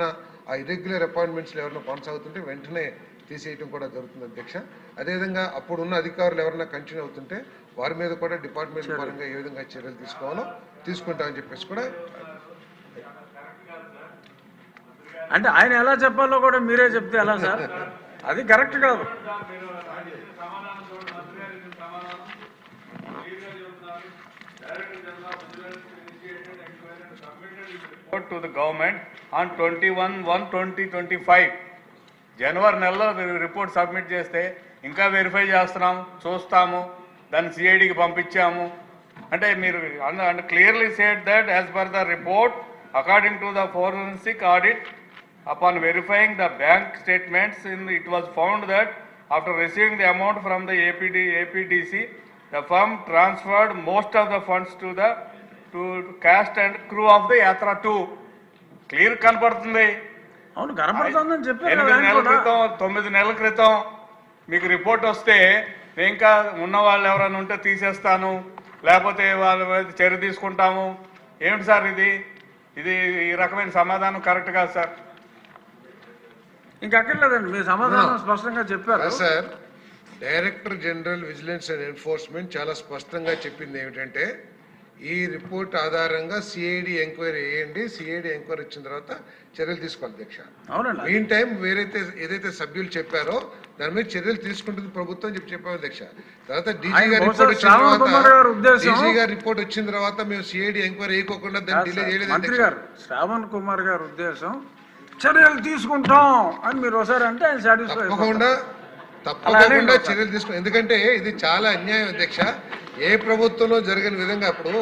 ఎవరన్నా ఆ ఇర్రెగ్యులర్ అపాయింట్మెంట్స్లో ఎవరైనా కొనసాగుతుంటే వెంటనే తీసేయడం కూడా జరుగుతుంది అధ్యక్ష. అదేవిధంగా అప్పుడున్న అధికారులు ఎవరైనా కంటిన్యూ అవుతుంటే వారి మీద కూడా డిపార్ట్మెంట్ పరంగా ఏ విధంగా చర్యలు తీసుకోవాలో తీసుకుంటామని చెప్పేసి కూడా. అంటే ఆయన ఎలా చెప్పాలో కూడా మీరే చెప్తే ఎలా సార్? అది కరెక్ట్ కాదు. to the government on 21/1/2025 జనవరి నెలలో రిపోర్ట్ సబ్మిట్ చేస్తే ఇంకా వెరిఫై చేస్తున్నాం, చూస్తాము, దాన్ని సిఐడికి పంపించాము అంటే మీరు clearly said that as per the report according to the forensic audit upon verifying the bank statements it was found that after receiving the amount from the APDC the firm transferred most of the funds to cast and crew of the Yatra 2. Clear కనపడుతుంది. అవును కనపడుతుందని చెప్పారు. 8 నెలల క్రితం 9 నెలల క్రితం మీకు report వస్తే ఇంకా ఉన్న వాళ్ళు ఎవరైనా ఉంటే తీసేస్తాను, లేకపోతే వాళ్ళ మీద చర్య తీసుకుంటాము. ఏమిటి సార్ ఇది ఈ రకమైన సమాధానం కరెక్ట్ కాదు సార్. ఇంకా అక్కర్లేదండి, మీ సమాధానం స్పష్టంగా చెప్పారు sir. Director general vigilance and enforcement చాలా స్పష్టంగా చెప్పింది ఏమిటంటే ఈ రిపోర్ట్ ఆధారంగా సిఐడి ఎంక్వైరీ వేయండి, సిఐడి ఎంక్వైరీ వచ్చిన తర్వాత చర్యలు తీసుకోవాలి అధ్యక్ష. అవునండి. మీన్ టైం ఏదైతే సభ్యులు చెప్పారో దాని మీద చర్యలు తీసుకుంటుంది ప్రభుత్వం చెప్పాము అధ్యక్ష. తర్వాత డీజీ గారి రిపోర్ట్ వచ్చిన తర్వాత మేము సిఐడి ఎంక్వైరీ వేయకోకుండా దాన్ని డిలే చేయలేదు. మంత్రి గారు శ్రావణ్ కుమార్ గారి ఉద్దేశం చర్యలు తీసుకుంటాం అని మీరు ఒకసారి అంటే ఆయన సాటిస్ఫై తప్పకుండా చర్యలు తీసుకుంటాం. ఎందుకంటే ఇది చాలా అన్యాయం అధ్యక్ష. ఏ ప్రభుత్వంలో జరగని విధంగా అప్పుడు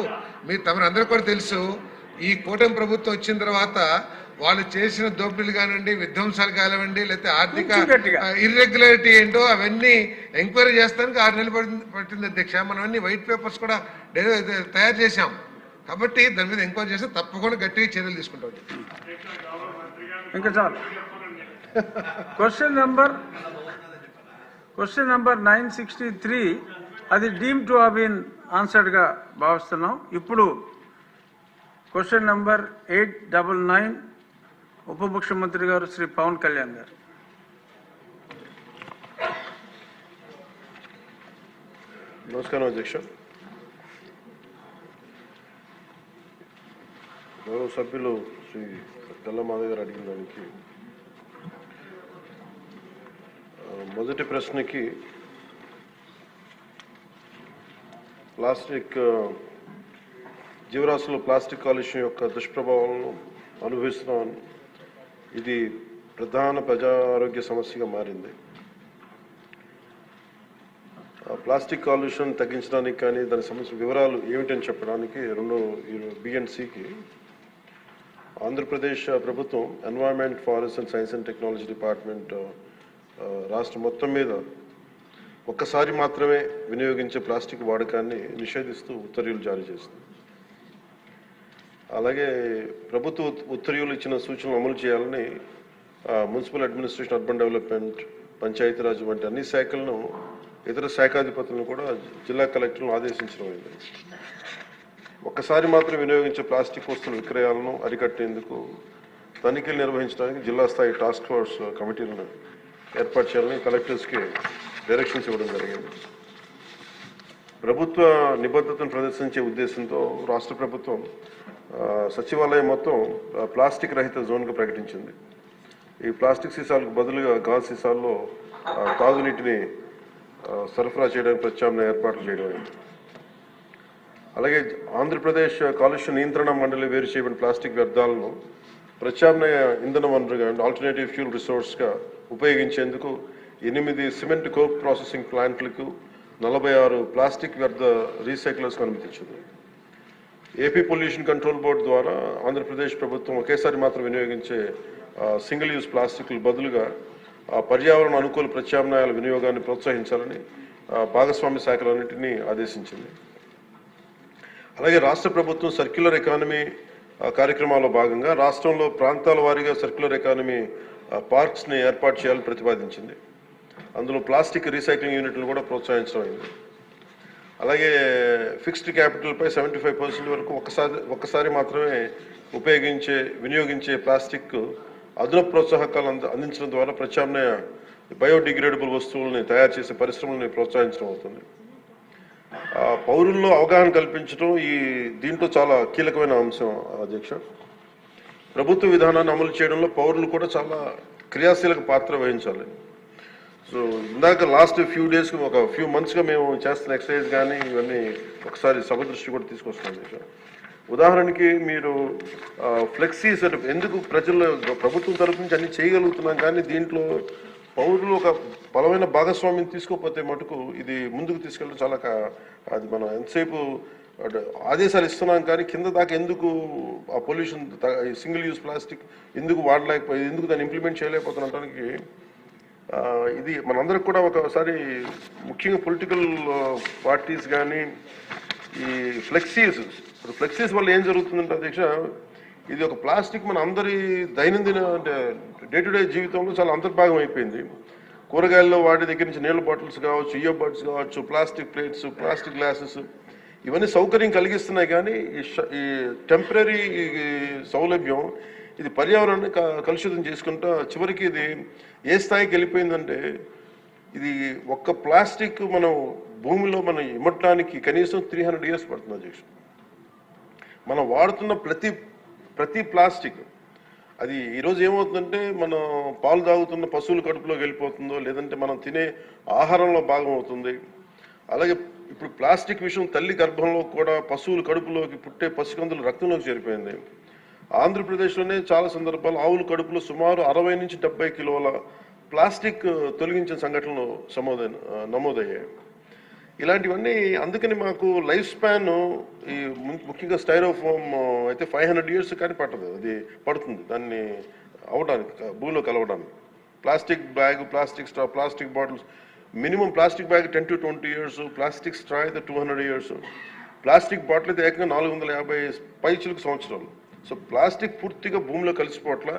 తమరందరూ కూడా తెలుసు, ఈ కూటమి ప్రభుత్వం వచ్చిన తర్వాత వాళ్ళు చేసిన దోపిడీలు కానివ్వండి, విధ్వంసాలు కానివ్వండి, లేకపోతే ఆర్థిక ఇర్రెగ్యులారిటీ ఏంటో అవన్నీ ఎంక్వైరీ చేస్తానికి 6 నెలలు పట్టింది అధ్యక్ష. మనం అన్ని వైట్ పేపర్స్ కూడా తయారు చేశాం. కాబట్టి దాని మీద ఎంక్వైరీ చేస్తే తప్పకుండా గట్టిగా చర్యలు తీసుకుంటాం. ఇంకా చాలు. క్వశ్చన్ నెంబర్ 963 అది డీమ్ టు హావ్ బీన్ ఆన్సర్డ్గా భావిస్తున్నాం. ఇప్పుడు క్వశ్చన్ నెంబర్ 899 ఉప ముఖ్యమంత్రి గారు శ్రీ పవన్ కళ్యాణ్ గారు. నమస్కారం అధ్యక్ష. గౌరవ సభ్యులు శ్రీ గల్లా మాధవ్ గారు అడిగిన దానికి మొదటి ప్రశ్నకి ప్లాస్టిక్ జీవరాశులు ప్లాస్టిక్ కాలుష్యం యొక్క దుష్ప్రభావాలను అనుభవిస్తున్నామని, ఇది ప్రధాన ప్రజా ఆరోగ్య సమస్యగా మారింది. ప్లాస్టిక్ కాలుష్యం తగ్గించడానికి కానీ దాని సమస్య వివరాలు ఏమిటని చెప్పడానికి BNCకి ఆంధ్రప్రదేశ్ ప్రభుత్వం environment, forest and science and technology department రాష్ట్రం మొత్తం మీద ఒక్కసారి మాత్రమే వినియోగించే ప్లాస్టిక్ వాడకాన్ని నిషేధిస్తూ ఉత్తర్వులు జారీ చేస్తుంది. అలాగే ప్రభుత్వ ఉత్తర్వులు ఇచ్చిన సూచనలు అమలు చేయాలని municipal administration, urban development, Panchayati Raj వంటి అన్ని శాఖలను, ఇతర శాఖాధిపతులను కూడా జిల్లా కలెక్టర్లను ఆదేశించడం అయింది. ఒక్కసారి మాత్రం వినియోగించే ప్లాస్టిక్ వస్తువుల విక్రయాలను అరికట్టేందుకు తనిఖీలు నిర్వహించడానికి జిల్లా స్థాయి టాస్క్ ఫోర్స్ కమిటీలను ఏర్పాటు చేయాలని కలెక్టర్స్కి డైరెక్షన్స్ ఇవ్వడం జరిగింది. ప్రభుత్వ నిబద్ధతను ప్రదర్శించే ఉద్దేశంతో రాష్ట్ర ప్రభుత్వం సచివాలయం మొత్తం ప్లాస్టిక్ రహిత జోన్గా ప్రకటించింది. ఈ ప్లాస్టిక్ సీసాలకు బదులుగా గాజు సీసాల్లో తాగునీటిని సరఫరా చేయడానికి ప్రత్యామ్నాయ ఏర్పాట్లు చేయడం అయింది. అలాగే ఆంధ్రప్రదేశ్ కాలుష్య నియంత్రణ మండలి వేరు చేయబడిన ప్లాస్టిక్ వ్యర్థాలను ప్రత్యామ్నాయ ఇంధన వనరుగా ఆల్టర్నేటివ్ ఫ్యూల్ రిసోర్స్గా ఉపయోగించేందుకు 8 సిమెంట్ కోక్ ప్రాసెసింగ్ ప్లాంట్లకు 46 ప్లాస్టిక్ వ్యర్థ రీసైక్లర్స్కు అనుమతించింది. ఏపీ పొల్యూషన్ కంట్రోల్ బోర్డు ద్వారా ఆంధ్రప్రదేశ్ ప్రభుత్వం ఒకేసారి మాత్రం వినియోగించే సింగిల్ యూజ్ ప్లాస్టిక్లు బదులుగా పర్యావరణ అనుకూల ప్రత్యామ్నాయాల వినియోగాన్ని ప్రోత్సహించాలని భాగస్వామ్య శాఖలన్నింటినీ ఆదేశించింది. అలాగే రాష్ట్ర ప్రభుత్వం సర్క్యులర్ ఎకానమీ కార్యక్రమాల్లో భాగంగా రాష్ట్రంలో ప్రాంతాల వారీగా సర్క్యులర్ ఎకానమీ పార్క్స్ని ఏర్పాటు చేయాలని ప్రతిపాదించింది. అందులో ప్లాస్టిక్ రీసైక్లింగ్ యూనిట్లు కూడా ప్రోత్సహించడం అయింది. అలాగే ఫిక్స్డ్ క్యాపిటల్పై 75% వరకు ఒక్కసారి మాత్రమే వినియోగించే ప్లాస్టిక్ అదనపు ప్రోత్సాహకాలు అందించడం ద్వారా ప్రత్యామ్నాయ బయోడిగ్రేడబుల్ వస్తువుల్ని తయారు చేసే పరిశ్రమల్ని ప్రోత్సహించడం అవుతుంది. పౌరుల్లో అవగాహన కల్పించడం దీంట్లో చాలా కీలకమైన అంశం అధ్యక్ష. ప్రభుత్వ విధానాన్ని అమలు చేయడంలో పౌరులు కూడా చాలా క్రియాశీలక పాత్ర వహించాలి. సో ఇందాక లాస్ట్ ఫ్యూ డేస్కి ఒక ఫ్యూ మంత్స్గా మేము చేస్తున్న ఎక్సర్సైజ్ కానీ ఇవన్నీ ఒకసారి సభ దృష్టి కూడా తీసుకొస్తున్నాం అధ్యక్ష. ఉదాహరణకి మీరు ఫ్లెక్సీస్ అంటే ఎందుకు ప్రభుత్వం తరఫు నుంచి అన్ని చేయగలుగుతున్నాం కానీ దీంట్లో పౌరులు ఒక బలమైన భాగస్వామ్యం తీసుకోకపోతే మటుకు ఇది ముందుకు తీసుకెళ్ళడం చాలా అది మనం ఎంతసేపు ఆదేశాలు ఇస్తున్నాం కానీ కింద దాకా ఎందుకు ఆ పొల్యూషన్ సింగిల్ యూజ్ ప్లాస్టిక్ ఎందుకు వాడలేకపోయి ఎందుకు దాన్ని ఇంప్లిమెంట్ చేయలేకపోతున్నటానికి ఇది మనందరికి కూడా ఒకసారి ముఖ్యంగా పొలిటికల్ పార్టీస్ కానీ ఈ ఫ్లెక్సీస్ వల్ల ఏం జరుగుతుందంటే అధ్యక్ష, ఇది ఒక ప్లాస్టిక్ మన అందరి దైనందిన అంటే డే టు డే జీవితంలో చాలా అంతర్భాగం అయిపోయింది. కూరగాయల్లో వాటి దగ్గర నుంచి నీళ్ళ బాటిల్స్ కావచ్చు, ఇయర్బడ్స్ కావచ్చు, ప్లాస్టిక్ ప్లేట్స్, ప్లాస్టిక్ గ్లాసెస్ ఇవన్నీ సౌకర్యం కలిగిస్తున్నాయి కానీ ఈ టెంపరీ సౌలభ్యం ఇది పర్యావరణాన్ని కలుషితం చేసుకుంటా చివరికి ఇది ఏ స్థాయికి వెళ్ళిపోయిందంటే ఇది ఒక్క ప్లాస్టిక్ మనం భూమిలో మనం ఇమ్మటానికి కనీసం 300 years పడుతుంది అధ్యక్ష. మనం వాడుతున్న ప్రతి ప్లాస్టిక్ అది ఈరోజు ఏమవుతుందంటే మనం పాలు తాగుతున్న పశువుల కడుపులోకి వెళ్ళిపోతుందో లేదంటే మనం తినే ఆహారంలో భాగం అవుతుంది. అలాగే ఇప్పుడు ప్లాస్టిక్ విషయం తల్లి గర్భంలో కూడా పశువుల కడుపులోకి పుట్టే పసికందుల రక్తంలోకి చేరిపోయింది. ఆంధ్రప్రదేశ్లోనే చాలా సందర్భాలు ఆవుల కడుపులో సుమారు 60 నుంచి 70 కిలోల ప్లాస్టిక్ తొలగించిన సంఘటనలు నమోదయ్యాయి. ఇలాంటివన్నీ అందుకని మాకు లైఫ్ స్పాన్ ఈ ముఖ్యంగా స్టైరోఫోమ్ అయితే 500 years కానీ పట్టదు, అది పడుతుంది దాన్ని అవడానికి భూమిలో కలవడానికి. Plastic bag, plastic straw, plastic bottles minimum plastic bag 10 to 20 years, plastic straw అయితే 200 years, ప్లాస్టిక్ బాటిల్ అయితే ఏకంగా 450 పైచిలకు సంవత్సరాలు. సో ప్లాస్టిక్ పూర్తిగా భూమిలో కలిసిపోవట్ల